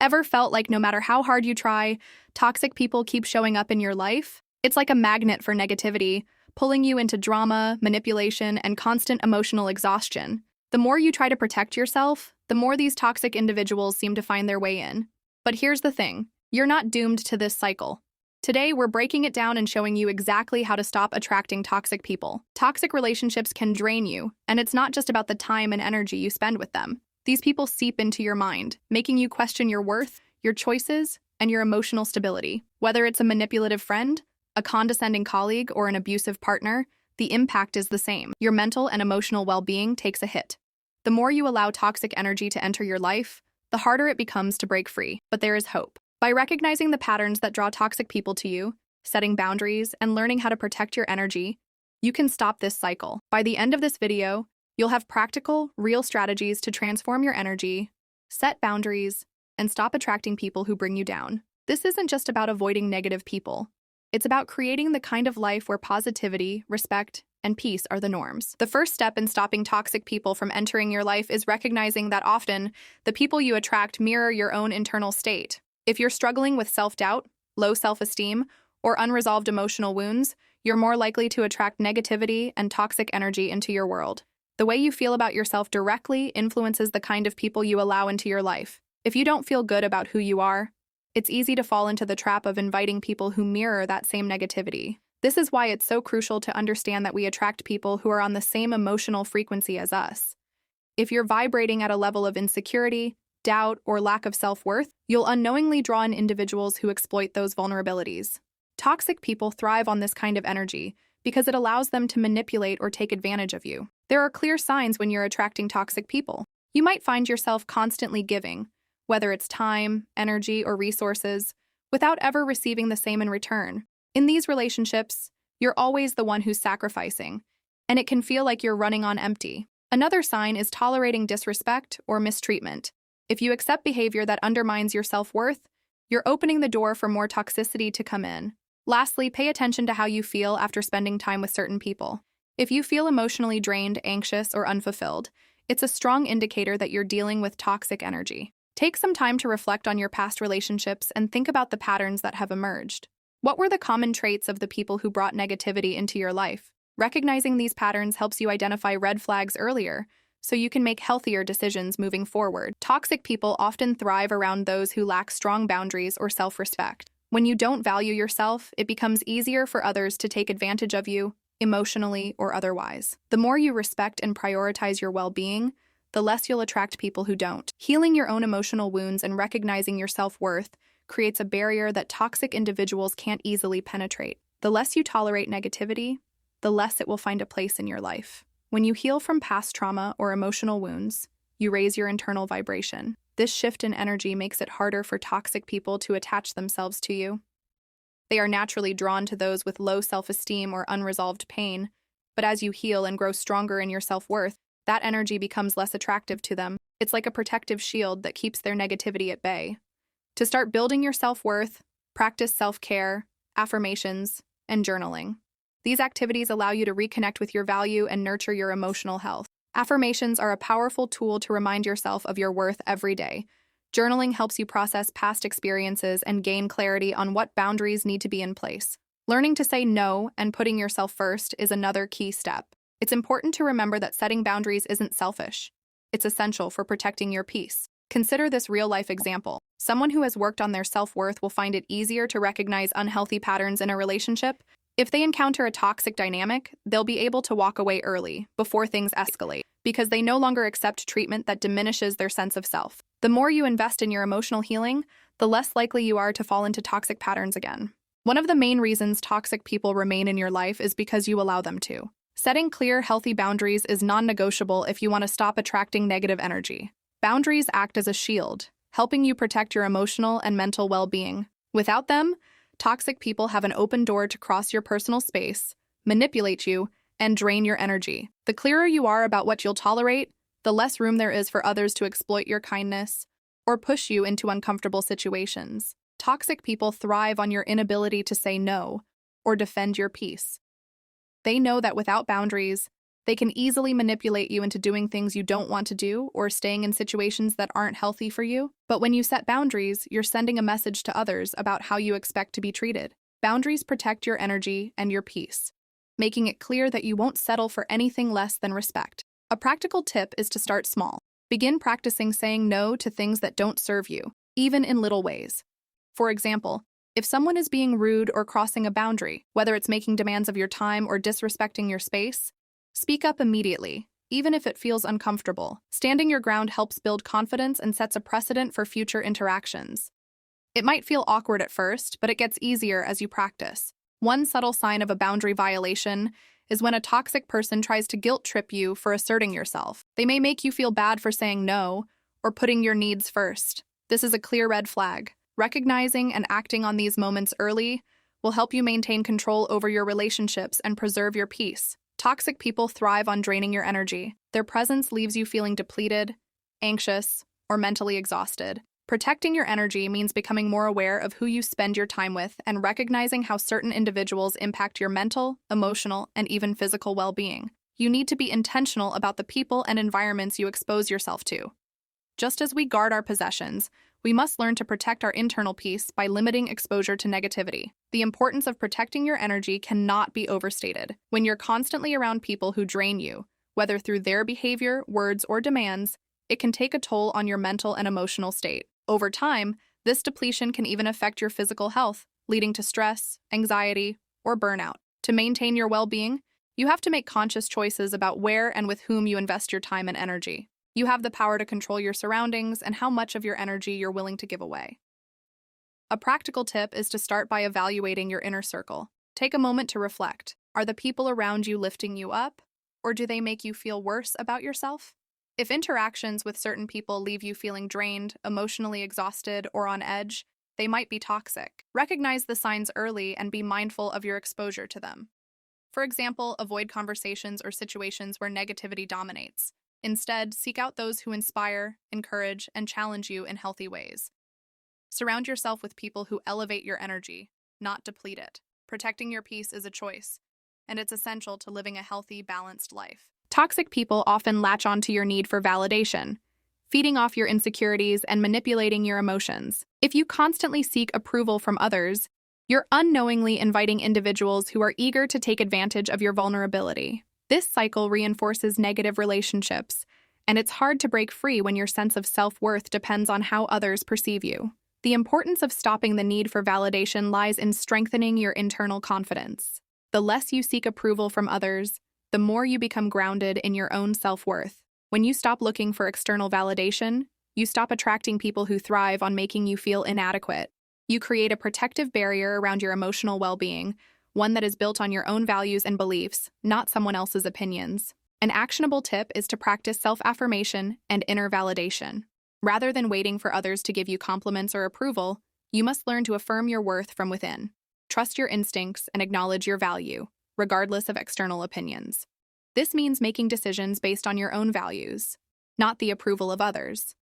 Ever felt like no matter how hard you try, toxic people keep showing up in your life? It's like a magnet for negativity, pulling you into drama, manipulation, and constant emotional exhaustion. The more you try to protect yourself, the more these toxic individuals seem to find their way in. But here's the thing, you're not doomed to this cycle. Today, we're breaking it down and showing you exactly how to stop attracting toxic people. Toxic relationships can drain you, and it's not just about the time and energy you spend with them. These people seep into your mind, making you question your worth, your choices, and your emotional stability. Whether it's a manipulative friend, a condescending colleague, or an abusive partner, the impact is the same. Your mental and emotional well-being takes a hit. The more you allow toxic energy to enter your life, the harder it becomes to break free. But there is hope. By recognizing the patterns that draw toxic people to you, setting boundaries, and learning how to protect your energy, you can stop this cycle. By the end of this video, you'll have practical, real strategies to transform your energy, set boundaries, and stop attracting people who bring you down. This isn't just about avoiding negative people. It's about creating the kind of life where positivity, respect, and peace are the norms. The first step in stopping toxic people from entering your life is recognizing that often the people you attract mirror your own internal state. If you're struggling with self-doubt, low self-esteem, or unresolved emotional wounds, you're more likely to attract negativity and toxic energy into your world. The way you feel about yourself directly influences the kind of people you allow into your life. If you don't feel good about who you are, it's easy to fall into the trap of inviting people who mirror that same negativity. This is why it's so crucial to understand that we attract people who are on the same emotional frequency as us. If you're vibrating at a level of insecurity, doubt, or lack of self-worth, you'll unknowingly draw in individuals who exploit those vulnerabilities. Toxic people thrive on this kind of energy because it allows them to manipulate or take advantage of you. There are clear signs when you're attracting toxic people. You might find yourself constantly giving, whether it's time, energy, or resources, without ever receiving the same in return. In these relationships, you're always the one who's sacrificing, and it can feel like you're running on empty. Another sign is tolerating disrespect or mistreatment. If you accept behavior that undermines your self-worth, you're opening the door for more toxicity to come in. Lastly, pay attention to how you feel after spending time with certain people. If you feel emotionally drained, anxious, or unfulfilled, it's a strong indicator that you're dealing with toxic energy. Take some time to reflect on your past relationships and think about the patterns that have emerged. What were the common traits of the people who brought negativity into your life? Recognizing these patterns helps you identify red flags earlier, so you can make healthier decisions moving forward. Toxic people often thrive around those who lack strong boundaries or self-respect. When you don't value yourself, it becomes easier for others to take advantage of you, emotionally or otherwise. The more you respect and prioritize your well-being, the less you'll attract people who don't. Healing your own emotional wounds and recognizing your self-worth creates a barrier that toxic individuals can't easily penetrate. The less you tolerate negativity, the less it will find a place in your life. When you heal from past trauma or emotional wounds, you raise your internal vibration. This shift in energy makes it harder for toxic people to attach themselves to you. They are naturally drawn to those with low self-esteem or unresolved pain, but as you heal and grow stronger in your self-worth, that energy becomes less attractive to them. It's like a protective shield that keeps their negativity at bay. To start building your self-worth, practice self-care, affirmations, and journaling. These activities allow you to reconnect with your value and nurture your emotional health. Affirmations are a powerful tool to remind yourself of your worth every day. Journaling helps you process past experiences and gain clarity on what boundaries need to be in place. Learning to say no and putting yourself first is another key step. It's important to remember that setting boundaries isn't selfish. It's essential for protecting your peace. Consider this real-life example. Someone who has worked on their self-worth will find it easier to recognize unhealthy patterns in a relationship. If they encounter a toxic dynamic, they'll be able to walk away early, before things escalate, because they no longer accept treatment that diminishes their sense of self. The more you invest in your emotional healing, the less likely you are to fall into toxic patterns again. One of the main reasons toxic people remain in your life is because you allow them to. Setting clear, healthy boundaries is non-negotiable if you want to stop attracting negative energy. Boundaries act as a shield, helping you protect your emotional and mental well-being. Without them, toxic people have an open door to cross your personal space, manipulate you, and drain your energy. The clearer you are about what you'll tolerate, the less room there is for others to exploit your kindness or push you into uncomfortable situations. Toxic people thrive on your inability to say no or defend your peace. They know that without boundaries, They can easily manipulate you into doing things you don't want to do or staying in situations that aren't healthy for you. But when you set boundaries, you're sending a message to others about how you expect to be treated. Boundaries protect your energy and your peace, making it clear that you won't settle for anything less than respect. A practical tip is to start small. Begin practicing saying no to things that don't serve you, even in little ways. For example, if someone is being rude or crossing a boundary, whether it's making demands of your time or disrespecting your space, speak up immediately, even if it feels uncomfortable. Standing your ground helps build confidence and sets a precedent for future interactions. It might feel awkward at first, but it gets easier as you practice. One subtle sign of a boundary violation is when a toxic person tries to guilt trip you for asserting yourself. They may make you feel bad for saying no or putting your needs first. This is a clear red flag. Recognizing and acting on these moments early will help you maintain control over your relationships and preserve your peace. Toxic people thrive on draining your energy. Their presence leaves you feeling depleted, anxious, or mentally exhausted. Protecting your energy means becoming more aware of who you spend your time with and recognizing how certain individuals impact your mental, emotional, and even physical well-being. You need to be intentional about the people and environments you expose yourself to. Just as we guard our possessions, we must learn to protect our internal peace by limiting exposure to negativity. The importance of protecting your energy cannot be overstated. When you're constantly around people who drain you, whether through their behavior, words, or demands, it can take a toll on your mental and emotional state. Over time, this depletion can even affect your physical health, leading to stress, anxiety, or burnout. To maintain your well-being, you have to make conscious choices about where and with whom you invest your time and energy. You have the power to control your surroundings and how much of your energy you're willing to give away. A practical tip is to start by evaluating your inner circle. Take a moment to reflect. Are the people around you lifting you up, or do they make you feel worse about yourself? If interactions with certain people leave you feeling drained, emotionally exhausted, or on edge, they might be toxic. Recognize the signs early and be mindful of your exposure to them. For example, avoid conversations or situations where negativity dominates. Instead, seek out those who inspire, encourage, and challenge you in healthy ways. Surround yourself with people who elevate your energy, not deplete it. Protecting your peace is a choice, and it's essential to living a healthy, balanced life. Toxic people often latch onto your need for validation, feeding off your insecurities and manipulating your emotions. If you constantly seek approval from others, you're unknowingly inviting individuals who are eager to take advantage of your vulnerability. This cycle reinforces negative relationships, and it's hard to break free when your sense of self-worth depends on how others perceive you. The importance of stopping the need for validation lies in strengthening your internal confidence. The less you seek approval from others, the more you become grounded in your own self-worth. When you stop looking for external validation, you stop attracting people who thrive on making you feel inadequate. You create a protective barrier around your emotional well-being, one that is built on your own values and beliefs, not someone else's opinions. An actionable tip is to practice self-affirmation and inner validation. Rather than waiting for others to give you compliments or approval, you must learn to affirm your worth from within. Trust your instincts and acknowledge your value, regardless of external opinions. This means making decisions based on your own values, not the approval of others.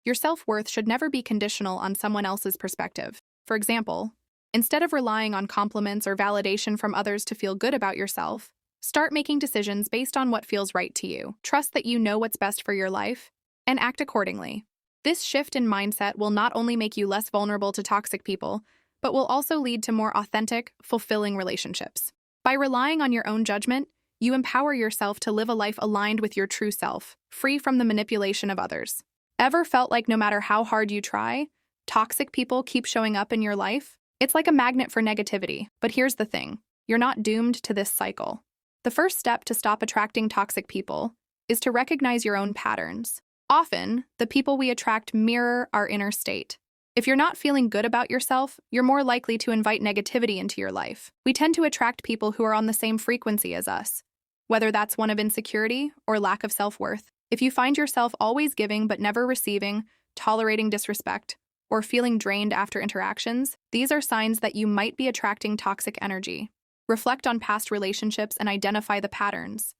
Your self-worth should never be conditional on someone else's perspective. For example, instead of relying on compliments or validation from others to feel good about yourself, start making decisions based on what feels right to you. Trust that you know what's best for your life, and act accordingly. This shift in mindset will not only make you less vulnerable to toxic people, but will also lead to more authentic, fulfilling relationships. By relying on your own judgment, you empower yourself to live a life aligned with your true self, free from the manipulation of others. Ever felt like no matter how hard you try, toxic people keep showing up in your life? It's like a magnet for negativity, but here's the thing. You're not doomed to this cycle. The first step to stop attracting toxic people is to recognize your own patterns. Often, the people we attract mirror our inner state. If you're not feeling good about yourself, you're more likely to invite negativity into your life. We tend to attract people who are on the same frequency as us, whether that's one of insecurity or lack of self-worth. If you find yourself always giving but never receiving, tolerating disrespect, or feeling drained after interactions, these are signs that you might be attracting toxic energy. Reflect on past relationships and identify the patterns.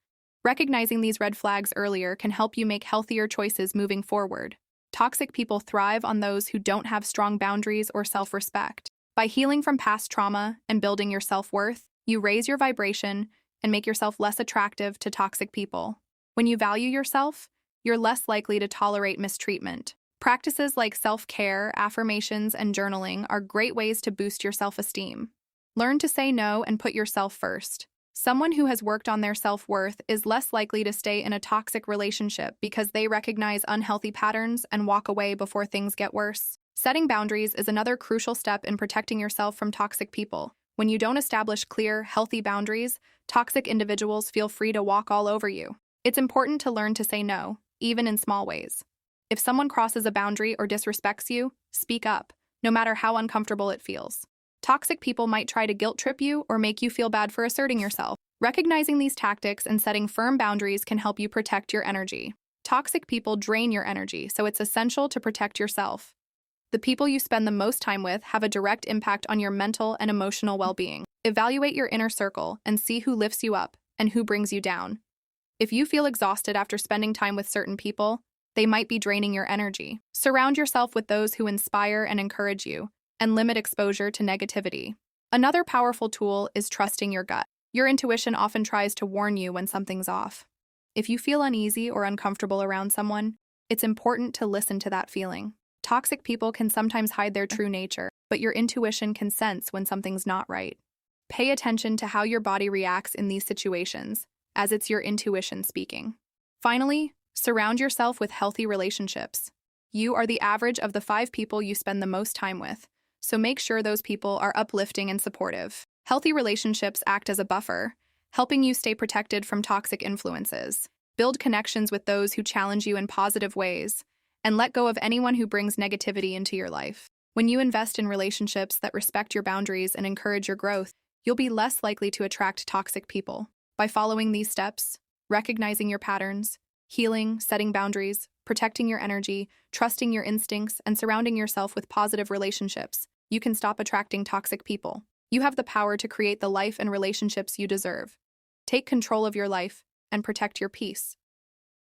Recognizing these red flags earlier can help you make healthier choices moving forward. Toxic people thrive on those who don't have strong boundaries or self-respect. By healing from past trauma and building your self-worth, you raise your vibration, and make yourself less attractive to toxic people. When you value yourself, you're less likely to tolerate mistreatment. Practices like self-care, affirmations, and journaling are great ways to boost your self-esteem. Learn to say no and put yourself first. Someone who has worked on their self-worth is less likely to stay in a toxic relationship because they recognize unhealthy patterns and walk away before things get worse. Setting boundaries is another crucial step in protecting yourself from toxic people. When you don't establish clear, healthy boundaries, toxic individuals feel free to walk all over you. It's important to learn to say no, even in small ways. If someone crosses a boundary or disrespects you, speak up, no matter how uncomfortable it feels. Toxic people might try to guilt trip you or make you feel bad for asserting yourself. Recognizing these tactics and setting firm boundaries can help you protect your energy. Toxic people drain your energy, so it's essential to protect yourself. The people you spend the most time with have a direct impact on your mental and emotional well-being. Evaluate your inner circle and see who lifts you up and who brings you down. If you feel exhausted after spending time with certain people, they might be draining your energy. Surround yourself with those who inspire and encourage you, and limit exposure to negativity. Another powerful tool is trusting your gut. Your intuition often tries to warn you when something's off. If you feel uneasy or uncomfortable around someone, it's important to listen to that feeling. Toxic people can sometimes hide their true nature, but your intuition can sense when something's not right. Pay attention to how your body reacts in these situations, as it's your intuition speaking. Finally, surround yourself with healthy relationships. You are the average of the 5 people you spend the most time with, so make sure those people are uplifting and supportive. Healthy relationships act as a buffer, helping you stay protected from toxic influences. Build connections with those who challenge you in positive ways, and let go of anyone who brings negativity into your life. When you invest in relationships that respect your boundaries and encourage your growth, you'll be less likely to attract toxic people. By following these steps, recognizing your patterns, healing, setting boundaries, protecting your energy, trusting your instincts, and surrounding yourself with positive relationships, you can stop attracting toxic people. You have the power to create the life and relationships you deserve. Take control of your life and protect your peace.